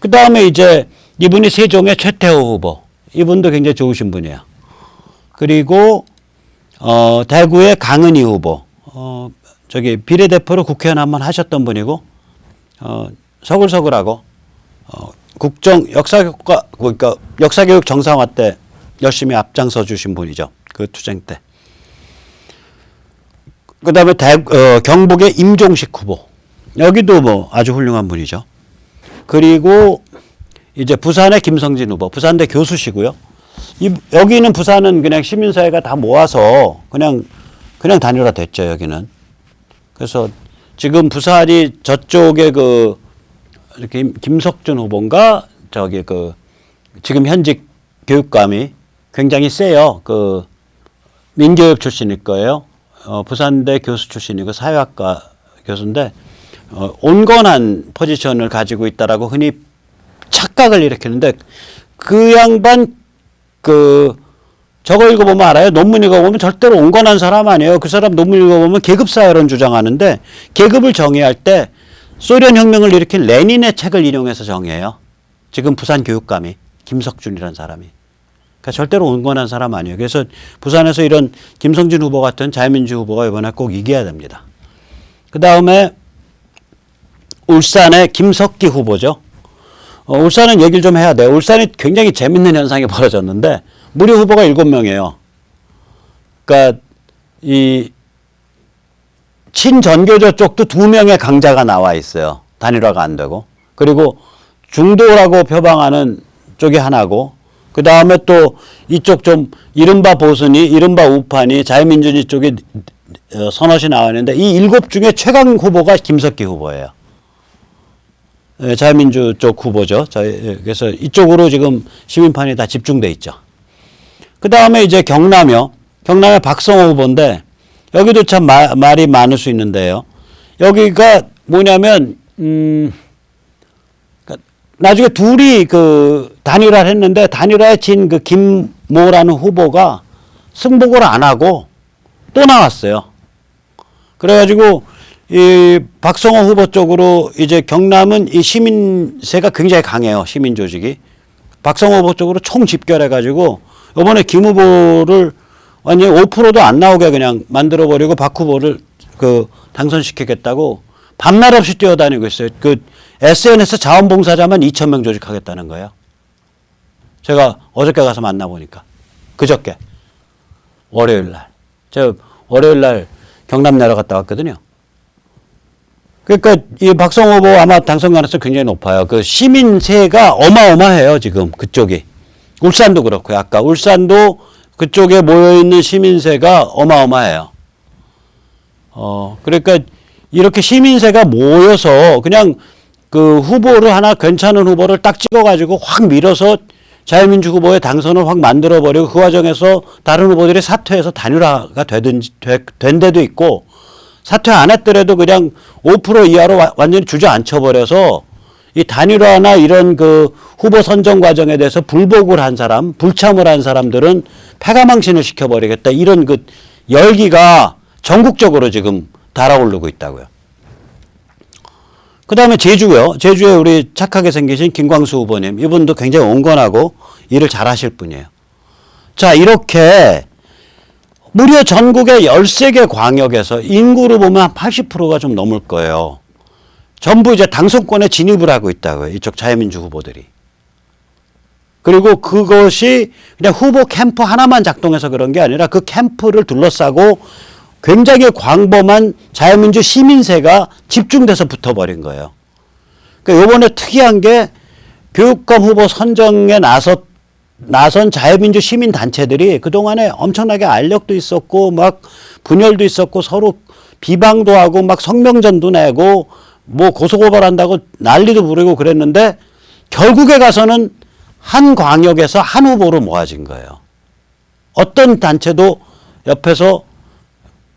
그 다음에 이제 이분이 세종의 최태호 후보, 이분도 굉장히 좋으신 분이에요. 그리고 대구의 강은희 후보, 비례대표로 국회의원 한번 하셨던 분이고 서글서글하고 그러니까 역사교육 정상화 때 열심히 앞장서 주신 분이죠. 그 투쟁 때. 그 다음에 경북의 임종식 후보, 여기도 뭐 아주 훌륭한 분이죠. 그리고 이제 부산의 김성진 후보, 부산대 교수시고요. 여기는 부산은 그냥 시민사회가 다 모아서 그냥 단일화 됐죠, 여기는. 그래서 지금 부산이 저쪽에 이렇게 김석준 후보인가, 지금 현직 교육감이 굉장히 세요. 민교육 출신일 거예요. 부산대 교수 출신이고 사회학과 교수인데 온건한 포지션을 가지고 있다라고 흔히 착각을 일으키는데, 그 양반 저거 읽어보면 알아요. 논문 읽어보면 절대로 온건한 사람 아니에요. 그 사람 논문 읽어보면 계급사회론 주장하는데, 계급을 정의할 때 소련 혁명을 일으킨 레닌의 책을 인용해서 정의해요. 지금 부산 교육감이 김석준이라는 사람이. 그러니까 절대로 온건한 사람 아니에요. 그래서 부산에서 이런 김성진 후보 같은 자유민주 후보가 이번에 꼭 이겨야 됩니다. 그 다음에 울산의 김석기 후보죠. 울산은 얘기를 좀 해야 돼요. 울산이 굉장히 재밌는 현상이 벌어졌는데 무료 후보가 7명이에요. 그러니까 이 친전교조 쪽도 2명의 강자가 나와 있어요. 단일화가 안 되고. 그리고 중도라고 표방하는 쪽이 하나고, 그 다음에 또 이쪽 좀 이른바 보수니 이른바 우파니 자유민주주의 쪽이 서너시 나와 있는데, 이 7 중에 최강 후보가 김석기 후보예요. 자유민주 쪽 후보죠. 그래서 이쪽으로 지금 시민판이 다 집중돼 있죠. 그 다음에 이제 경남의 박성호 후보인데, 여기도 참 말이 많을 수 있는데요. 여기가 뭐냐면, 나중에 둘이 단일화를 했는데, 단일화에 진 김모라는 후보가 승복을 안 하고 또 나왔어요. 그래가지고 이 박성호 후보 쪽으로 이제 경남은 이 시민세가 굉장히 강해요. 시민 조직이. 박성호 후보 쪽으로 총 집결해가지고 이번에 김 후보를 완전히 5%도 안 나오게 그냥 만들어버리고 박 후보를 그 당선시키겠다고 밤낮 없이 뛰어다니고 있어요. 그 SNS 자원봉사자만 2,000명 조직하겠다는 거예요. 제가 어저께 가서 만나보니까. 그저께. 월요일 날. 제가 월요일 날 경남 내려갔다 왔거든요. 그러니까 이 박성호 후보 아마 당선 가능성이 굉장히 높아요. 그 시민세가 어마어마해요, 지금 그쪽이. 울산도 그렇고요. 아까 울산도 그쪽에 모여있는 시민세가 어마어마해요. 그러니까 이렇게 시민세가 모여서 그냥 그 후보를 하나 괜찮은 후보를 딱 찍어가지고 확 밀어서 자유민주 후보의 당선을 확 만들어버리고 그 과정에서 다른 후보들이 사퇴해서 단일화가 된 데도 있고 사퇴 안 했더라도 그냥 5% 이하로 완전히 주저앉혀버려서 이 단일화나 이런 그 후보 선정 과정에 대해서 불복을 한 사람, 불참을 한 사람들은 패가망신을 시켜버리겠다. 이런 그 열기가 전국적으로 지금 달아오르고 있다고요. 그 다음에 제주요. 제주에 우리 착하게 생기신 김광수 후보님. 이분도 굉장히 온건하고 일을 잘 하실 분이에요. 자, 이렇게 무려 전국의 13개 광역에서 인구로 보면 한 80%가 좀 넘을 거예요. 전부 이제 당선권에 진입을 하고 있다고요. 이쪽 자유민주 후보들이. 그리고 그것이 그냥 후보 캠프 하나만 작동해서 그런 게 아니라 그 캠프를 둘러싸고 굉장히 광범한 자유민주 시민세가 집중돼서 붙어버린 거예요. 그러니까 이번에 특이한 게 교육감 후보 선정에 나선 자유민주 시민단체들이 그동안에 엄청나게 알력도 있었고 막 분열도 있었고 서로 비방도 하고 막 성명전도 내고 뭐 고소고발한다고 난리도 부르고 그랬는데 결국에 가서는 한 광역에서 한 후보로 모아진 거예요. 어떤 단체도 옆에서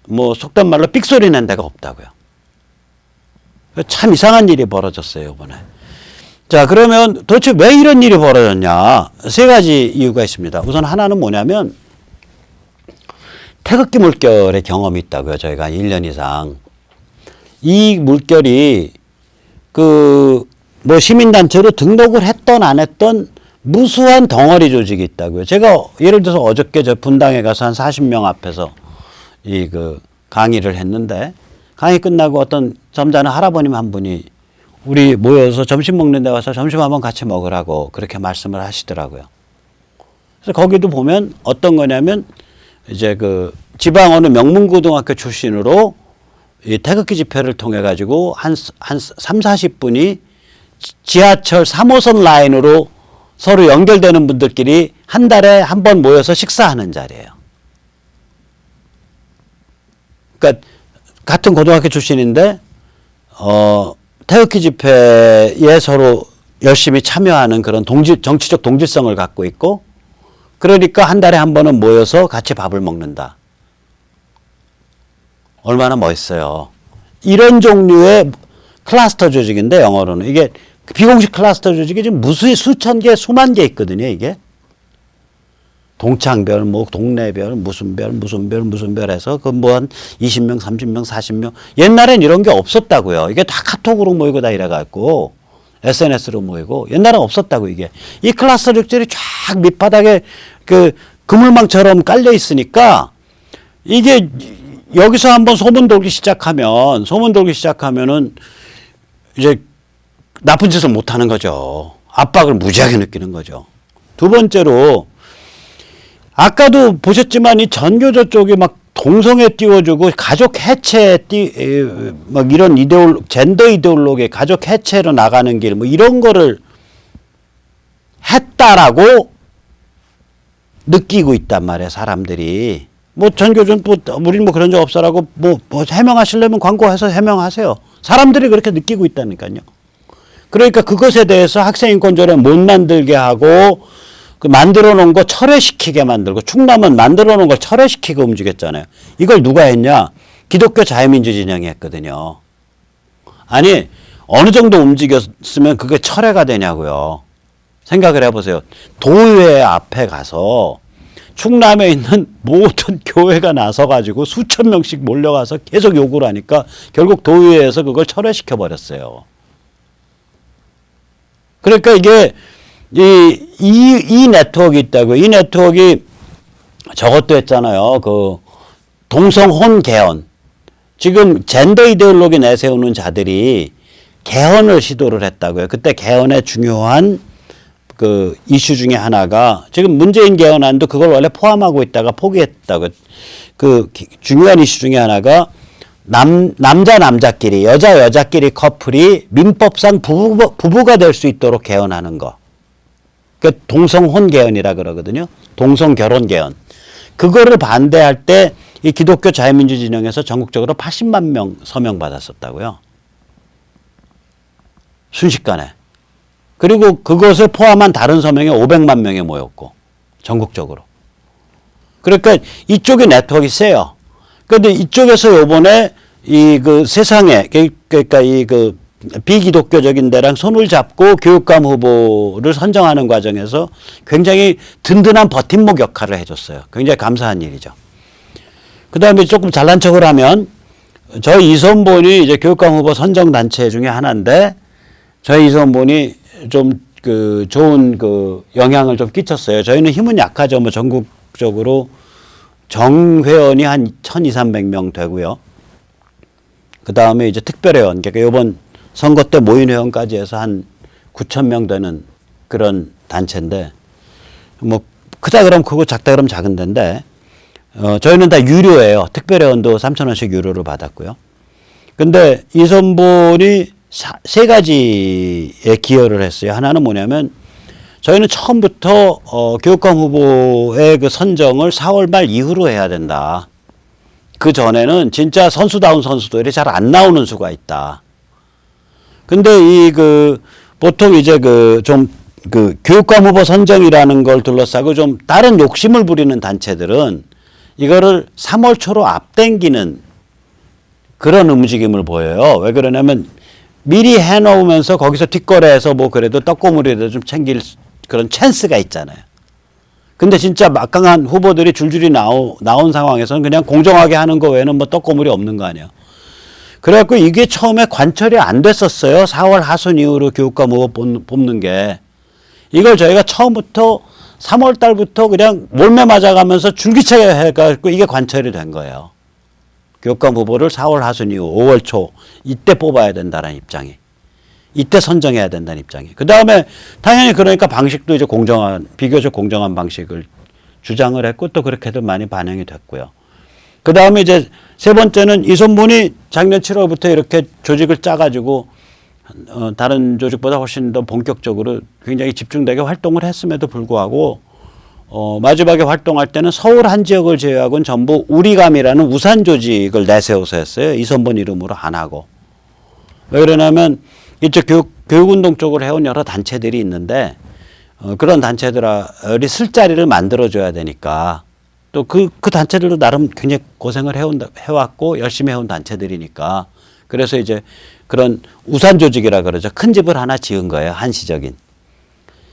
뭐 속된 말로 삑소리 낸 데가 없다고요. 참 이상한 일이 벌어졌어요, 이번에. 자, 그러면 도대체 왜 이런 일이 벌어졌냐? 세 가지 이유가 있습니다. 우선 하나는 뭐냐면 태극기 물결의 경험이 있다고요. 저희가 1년 이상. 이 물결이 그 뭐 시민단체로 등록을 했던 안 했던 무수한 덩어리 조직이 있다고요. 제가 예를 들어서 어저께 저 분당에 가서 한 40명 앞에서 이 그 강의를 했는데 강의 끝나고 어떤 점잖은 할아버님 한 분이 우리 모여서 점심 먹는 데 와서 점심 한번 같이 먹으라고 그렇게 말씀을 하시더라고요. 그래서 거기도 보면 어떤 거냐면 이제 그 지방 어느 명문고등학교 출신으로 이 태극기 집회를 통해 가지고 한 3, 40분이 지하철 3호선 라인으로 서로 연결되는 분들끼리 한 달에 한 번 모여서 식사하는 자리예요. 그러니까 같은 고등학교 출신인데 태극기 집회에 서로 열심히 참여하는 그런 정치적 동질성을 갖고 있고 그러니까 한 달에 한 번은 모여서 같이 밥을 먹는다. 얼마나 멋있어요. 이런 종류의 클러스터 조직인데 영어로는 이게 비공식 클러스터 조직이 지금 수천 개, 수만 개 있거든요. 이게 동창별, 뭐 동네별, 무슨 별 해서 그 뭐 한 20명, 30명, 40명. 옛날엔 이런 게 없었다고요. 이게 다 카톡으로 모이고 다 이래갖고 SNS로 모이고 옛날엔 없었다고 이게. 이 클러스터 조직들이 쫙 밑바닥에 그 그물망처럼 깔려 있으니까 이게 여기서 한번 소문 돌기 시작하면은 이제 나쁜 짓을 못 하는 거죠. 압박을 무지하게 느끼는 거죠. 두 번째로 아까도 보셨지만 이 전교조 쪽이 막 동성애 띄워주고 가족 해체 막 이런 젠더 이데올로기 가족 해체로 나가는 길 뭐 이런 거를 했다라고 느끼고 있단 말이에요. 사람들이. 뭐 전교조는 뭐 우리는 뭐 그런 적 없어라고 뭐 해명하시려면 광고해서 해명하세요. 사람들이 그렇게 느끼고 있다니까요. 그러니까 그것에 대해서 학생인권조례 못 만들게 하고 그 만들어 놓은 거 철회시키게 만들고 충남은 만들어 놓은 걸 철회시키고 움직였잖아요. 이걸 누가 했냐? 기독교 자유민주 진영이 했거든요. 아니 어느 정도 움직였으면 그게 철회가 되냐고요. 생각을 해보세요. 도의회 앞에 가서 충남에 있는 모든 교회가 나서가지고 수천 명씩 몰려가서 계속 요구를 하니까 결국 도의회에서 그걸 철회시켜 버렸어요. 그러니까 이게 이 네트워크 있다고. 이 네트워크가 저것도 했잖아요. 그 동성혼 개헌. 지금 젠더 이데올로기 내세우는 자들이 개헌을 시도를 했다고요. 그때 개헌의 중요한 그 이슈 중에 하나가 지금 문재인 개헌안도 그걸 원래 포함하고 있다가 포기했다고. 그 중요한 이슈 중에 하나가 남자끼리 여자끼리 커플이 민법상 부부가 될 수 있도록 개헌하는 거. 그 동성혼 개헌이라 그러거든요. 동성결혼 개헌. 그거를 반대할 때 이 기독교 자유민주 진영에서 전국적으로 80만 명 서명 받았었다고요. 순식간에. 그리고 그것을 포함한 다른 서명이 500만 명이 모였고 전국적으로. 그러니까 이쪽의 네트워크가 세요. 그런데 이쪽에서 요번에 이 그 세상에 그러니까 이 그 비기독교적인 데랑 손을 잡고 교육감 후보를 선정하는 과정에서 굉장히 든든한 버팀목 역할을 해줬어요. 굉장히 감사한 일이죠. 그 다음에 조금 잘난 척을 하면 저희 이선본이 이제 교육감 후보 선정 단체 중에 하나인데 저희 이선본이 좀 그 좋은 그 영향을 좀 끼쳤어요. 저희는 힘은 약하죠. 뭐 전국적으로 정회원이 한 1,200~1,300명 되고요. 그 다음에 이제 특별회원, 그러니까 이번 선거 때 모인 회원까지 해서 한 9,000명 되는 그런 단체인데 뭐 크다 그러면 크고 작다 그러면 작은 데인데 저희는 다 유료예요. 특별회원도 3,000원씩 유료를 받았고요. 근데 이선본이 세 가지에 기여를 했어요. 하나는 뭐냐면 저희는 처음부터 교육감 후보의 그 선정을 4월 말 이후로 해야 된다. 그 전에는 진짜 선수다운 선수들이 잘 안 나오는 수가 있다. 근데 보통 이제 교육감 후보 선정이라는 걸 둘러싸고 좀 다른 욕심을 부리는 단체들은 이거를 3월 초로 앞당기는 그런 움직임을 보여요. 왜 그러냐면 미리 해놓으면서 거기서 뒷거래해서 뭐 그래도 떡고물이라도 좀 챙길 그런 찬스가 있잖아요. 근데 진짜 막강한 후보들이 줄줄이 나온 상황에서는 그냥 공정하게 하는 거 외에는 뭐 떡고물이 없는 거 아니에요. 그래갖고 이게 처음에 관철이 안 됐었어요. 4월 하순 이후로 교육감 후보 뽑는 게. 이걸 저희가 처음부터 3월 달부터 그냥 몰매 맞아가면서 줄기차게 해가지고 이게 관철이 된 거예요. 교육감 후보를 4월 하순 이후 5월 초 이때 뽑아야 된다는 입장이. 이때 선정해야 된다는 입장이. 그 다음에 당연히 그러니까 방식도 이제 비교적 공정한 방식을 주장을 했고 또 그렇게도 많이 반영이 됐고요. 그 다음에 이제 세 번째는 이선본이 작년 7월부터 이렇게 조직을 짜가지고 다른 조직보다 훨씬 더 본격적으로 굉장히 집중되게 활동을 했음에도 불구하고 마지막에 활동할 때는 서울 한 지역을 제외하고는 전부 우리감이라는 우산 조직을 내세워서 했어요. 이선본 이름으로 안 하고. 왜 그러냐면 이쪽 교육운동 쪽으로 해온 여러 단체들이 있는데 그런 단체들이 쓸 자리를 만들어줘야 되니까 또 그 단체들도 나름 굉장히 고생을 해왔고 열심히 해온 단체들이니까 그래서 이제 그런 우산 조직이라 그러죠. 큰 집을 하나 지은 거예요. 한시적인.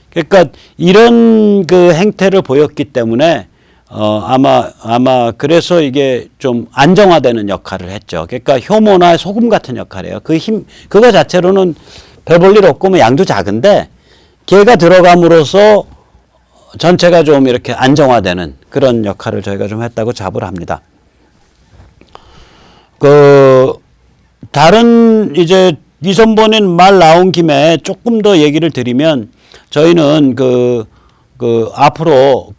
그러니까 이런 그 행태를 보였기 때문에 아마 그래서 이게 좀 안정화되는 역할을 했죠. 그러니까 효모나 소금 같은 역할이에요. 그거 자체로는 별 볼 일 없고 뭐 양도 작은데 걔가 들어감으로써 전체가 좀 이렇게 안정화되는 그런 역할을 저희가 좀 했다고 자부를 합니다. 다른 이제 이선본인 말 나온 김에 조금 더 얘기를 드리면 저희는 앞으로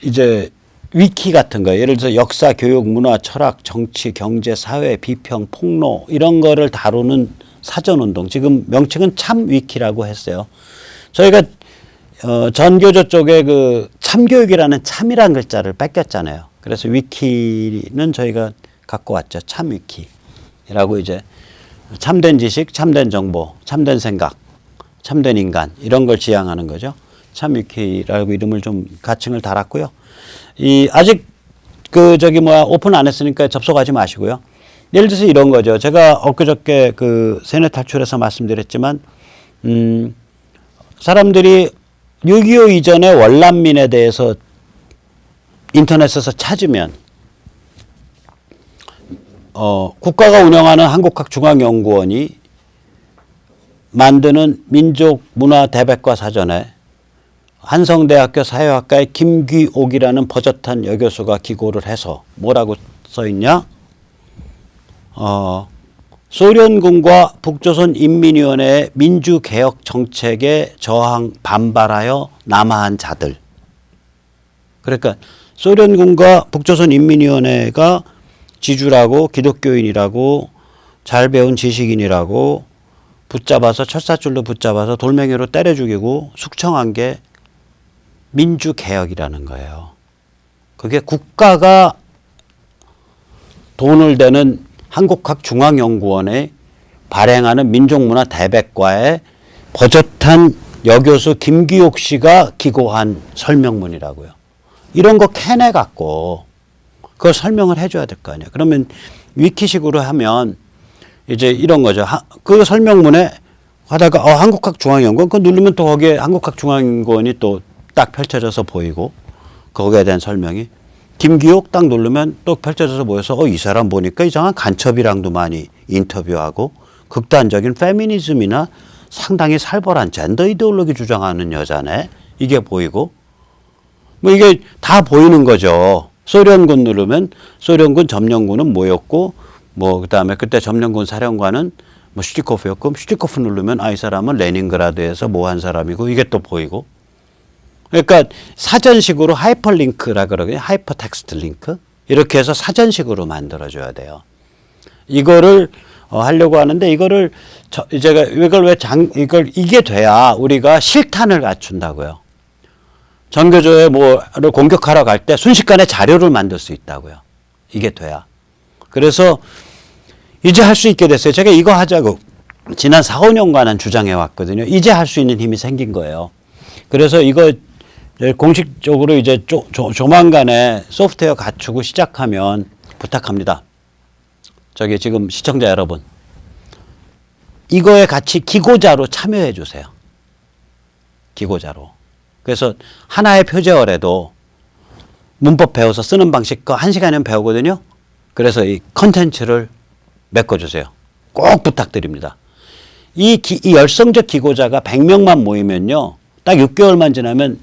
이제 위키 같은 거 예를 들어서 역사, 교육, 문화, 철학, 정치, 경제, 사회, 비평, 폭로 이런 거를 다루는 사전운동 지금 명칭은 참 위키라고 했어요. 저희가 전교조 쪽에 그 참교육이라는 참이란 글자를 뺏겼잖아요. 그래서 위키는 저희가 갖고 왔죠. 참 위키라고 이제 참된 지식, 참된 정보, 참된 생각, 참된 인간 이런 걸 지향하는 거죠. 참 위키라고 이름을 좀 가칭을 달았고요. 아직 오픈 안 했으니까 접속하지 마시고요. 예를 들어서 이런 거죠. 제가 엊그저께 세뇌 탈출에서 말씀드렸지만 사람들이 6.25 이전의 월남민에 대해서 인터넷에서 찾으면 국가가 운영하는 한국학중앙연구원이 만드는 민족문화대백과 사전에 한성대학교 사회학과의 김귀옥이라는 버젓한 여교수가 기고를 해서 뭐라고 써있냐? 소련군과 북조선 인민위원회의 민주개혁 정책에 반발하여 남하한 자들. 그러니까 소련군과 북조선 인민위원회가 지주라고 기독교인이라고 잘 배운 지식인이라고 붙잡아서 철사줄로 붙잡아서 돌멩이로 때려 죽이고 숙청한 게 민주개혁이라는 거예요. 그게 국가가 돈을 대는 한국학중앙연구원에 발행하는 민족문화대백과의 버젓한 여교수 김귀옥 씨가 기고한 설명문이라고요. 이런 거 캐내갖고 그걸 설명을 해줘야 될 거 아니에요. 그러면 위키식으로 하면 이제 이런 거죠. 그 설명문에 하다가 한국학중앙연구원 그거 누르면 또 거기에 한국학중앙연구원이 또 딱 펼쳐져서 보이고 거기에 대한 설명이 김귀옥 딱 누르면 또 펼쳐져서 보여서 이 사람 보니까 이상한 간첩이랑도 많이 인터뷰하고 극단적인 페미니즘이나 상당히 살벌한 젠더 이데올로기 주장하는 여자네. 이게 보이고 뭐 이게 다 보이는 거죠. 소련군 누르면 소련군 점령군은 뭐였고 뭐 그다음에 그때 점령군 사령관은 뭐 슈티코프였고 슈티코프 누르면 이 사람은 레닌그라드에서 뭐 한 사람이고 이게 또 보이고 그러니까 사전식으로 하이퍼링크라 그러거든요. 하이퍼텍스트 링크 이렇게 해서 사전식으로 만들어줘야 돼요. 이거를 하려고 하는데 이거를 제가 이게 돼야 우리가 실탄을 갖춘다고요. 전교조에 뭐를 공격하러 갈 때 순식간에 자료를 만들 수 있다고요. 이게 돼야. 그래서 이제 할 수 있게 됐어요. 제가 이거 하자고 지난 4, 5년간은 주장해 왔거든요. 이제 할 수 있는 힘이 생긴 거예요. 그래서 이거 공식적으로 이제 조만간에 소프트웨어 갖추고 시작하면 부탁합니다. 저기 지금 시청자 여러분. 이거에 같이 기고자로 참여해 주세요. 기고자로. 그래서 하나의 표제어라도 문법 배워서 쓰는 방식 거 1시간이면 배우거든요. 그래서 이 컨텐츠를 메꿔주세요. 꼭 부탁드립니다. 이 열성적 기고자가 100명만 모이면요. 딱 6개월만 지나면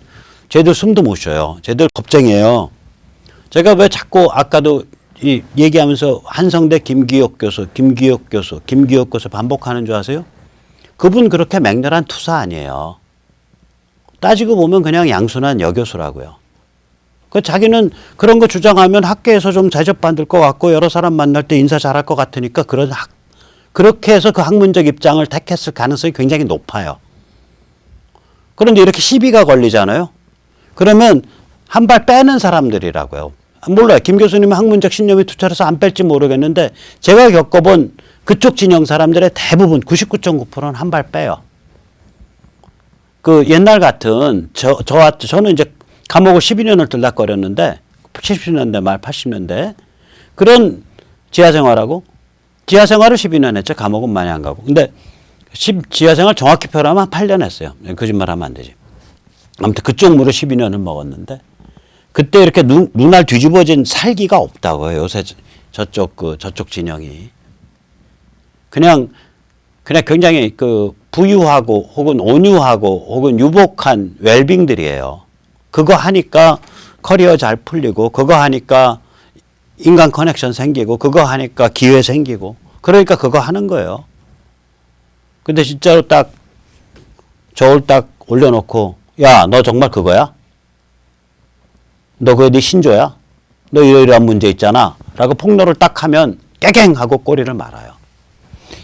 쟤들 숨도 못 쉬어요. 쟤들 겁쟁이에요. 제가 왜 자꾸 아까도 얘기하면서 한성대 김귀옥 교수 반복하는 줄 아세요? 그분 그렇게 맹렬한 투사 아니에요. 따지고 보면 그냥 양순한 여교수라고요. 그 자기는 그런 거 주장하면 학계에서 좀 대접받을 것 같고 여러 사람 만날 때 인사 잘할 것 같으니까 그렇게 해서 그 학문적 입장을 택했을 가능성이 굉장히 높아요. 그런데 이렇게 시비가 걸리잖아요. 그러면 한 발 빼는 사람들이라고요. 몰라요. 김 교수님은 학문적 신념이 투철해서 안 뺄지 모르겠는데 제가 겪어본 그쪽 진영 사람들의 대부분 99.9%는 한 발 빼요. 그 옛날 같은 저는 이제 감옥을 12년을 들락거렸는데 70년대 말 80년대 그런 지하생활하고 지하생활을 12년 했죠. 감옥은 많이 안 가고. 근데 지하생활 정확히 표현하면 8년 했어요. 거짓말하면 안 되지. 아무튼 그쪽 무로 12년을 먹었는데 그때 이렇게 눈알 뒤집어진 살기가 없다고요. 요새 저쪽 진영이. 그냥 굉장히 그 부유하고 혹은 온유하고 혹은 유복한 웰빙들이에요. 그거 하니까 커리어 잘 풀리고 그거 하니까 인간 커넥션 생기고 그거 하니까 기회 생기고 그러니까 그거 하는 거예요. 근데 진짜로 딱 저울 딱 올려놓고 야, 너 정말 그거야? 너 그거 네 신조야? 너 이러이러한 문제 있잖아. 라고 폭로를 딱 하면 깨갱 하고 꼬리를 말아요.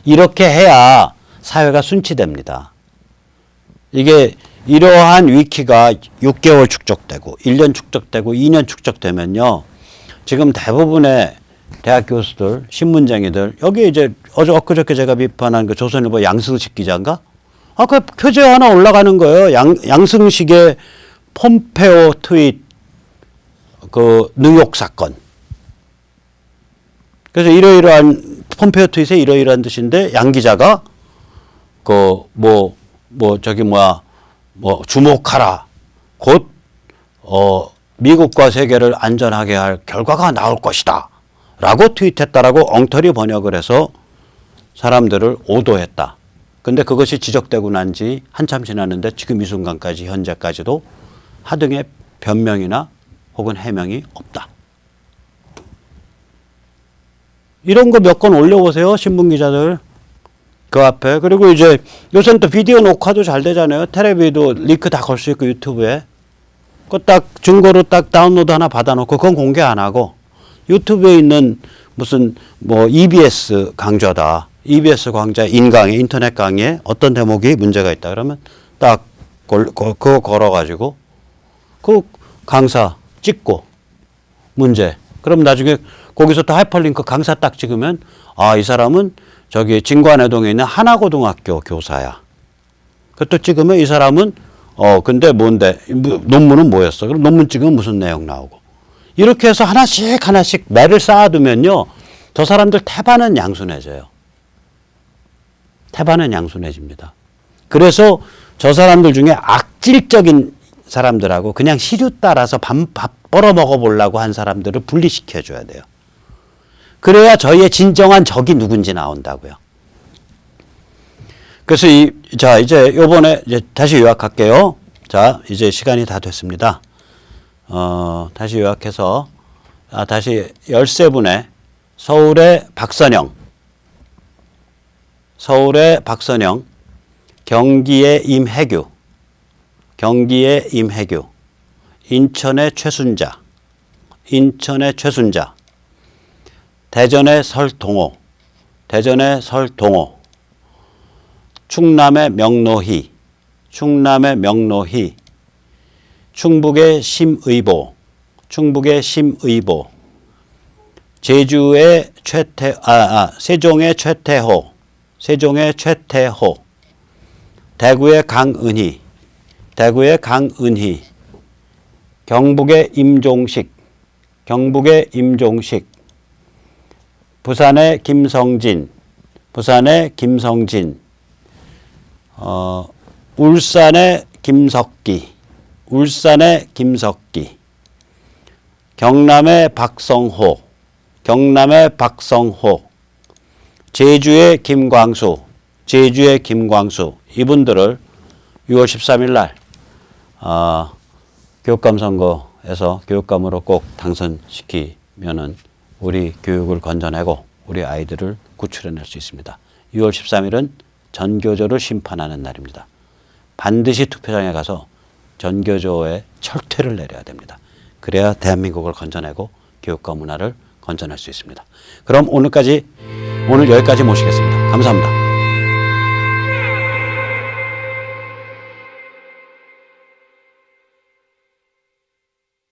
이렇게 해야 사회가 순치됩니다. 이게 이러한 위키가 6개월 축적되고 1년 축적되고 2년 축적되면요. 지금 대부분의 대학 교수들, 신문쟁이들 여기 이제 엊그저께 제가 비판한 그 조선일보 양승식 기자인가? 그 표제 하나 올라가는 거예요. 양승식의 폼페오 트윗 그 뉴욕 사건. 그래서 이러이러한 폼페오 트윗에 이러이러한 뜻인데 양 기자가 그 주목하라 곧 미국과 세계를 안전하게 할 결과가 나올 것이다 라고 트윗했다라고 엉터리 번역을 해서 사람들을 오도했다. 근데 그것이 지적되고 난 지 한참 지났는데 지금 이 순간까지 현재까지도 하등의 변명이나 혹은 해명이 없다. 이런 거 몇 건 올려보세요. 신문기자들. 그 앞에. 그리고 이제 요새는 또 비디오 녹화도 잘 되잖아요. 텔레비도 링크 다 걸 수 있고 유튜브에. 그거 딱 증거로 딱 다운로드 하나 받아놓고 그건 공개 안 하고 유튜브에 있는 무슨 뭐 EBS 강좌다. EBS 강좌 인강의 인터넷 강의에 어떤 대목이 문제가 있다. 그러면 딱 그거 걸어가지고 그 강사 찍고 문제. 그럼 나중에 거기서 또 하이퍼링크 강사 딱 찍으면 아, 이 사람은 저기 진관해동에 있는 하나고등학교 교사야. 그것도 찍으면 이 사람은 근데 뭔데 논문은 뭐였어? 그럼 논문 찍으면 무슨 내용 나오고 이렇게 해서 하나씩 매를 쌓아두면요 저 사람들 태반은 양순해져요. 태반은 양순해집니다. 그래서 저 사람들 중에 악질적인 사람들하고 그냥 시류 따라서 밥 벌어 먹어보려고 한 사람들을 분리시켜줘야 돼요. 그래야 저희의 진정한 적이 누군지 나온다고요. 그래서 자, 이제 요번에 이제 다시 요약할게요. 자, 이제 시간이 다 됐습니다. 다시 요약해서, 다시 13분의 서울의 박선영, 경기의 임혜규, 인천의 최순자, 대전의 설동호, 충남의 명노희, 충북의 심의보, 제주의 세종의 최태호, 대구의 강은희, 경북의 임종식, 부산의 김성진, 울산의 김석기, 경남의 박성호, 제주의 김광수, 이분들을 6월 13일 날 교육감 선거에서 교육감으로 꼭 당선시키면은 우리 교육을 건져내고 우리 아이들을 구출해낼 수 있습니다. 6월 13일은 전교조를 심판하는 날입니다. 반드시 투표장에 가서 전교조의 철퇴를 내려야 됩니다. 그래야 대한민국을 건져내고 교육과 문화를 건져낼 수 있습니다. 그럼 오늘 여기까지 모시겠습니다. 감사합니다.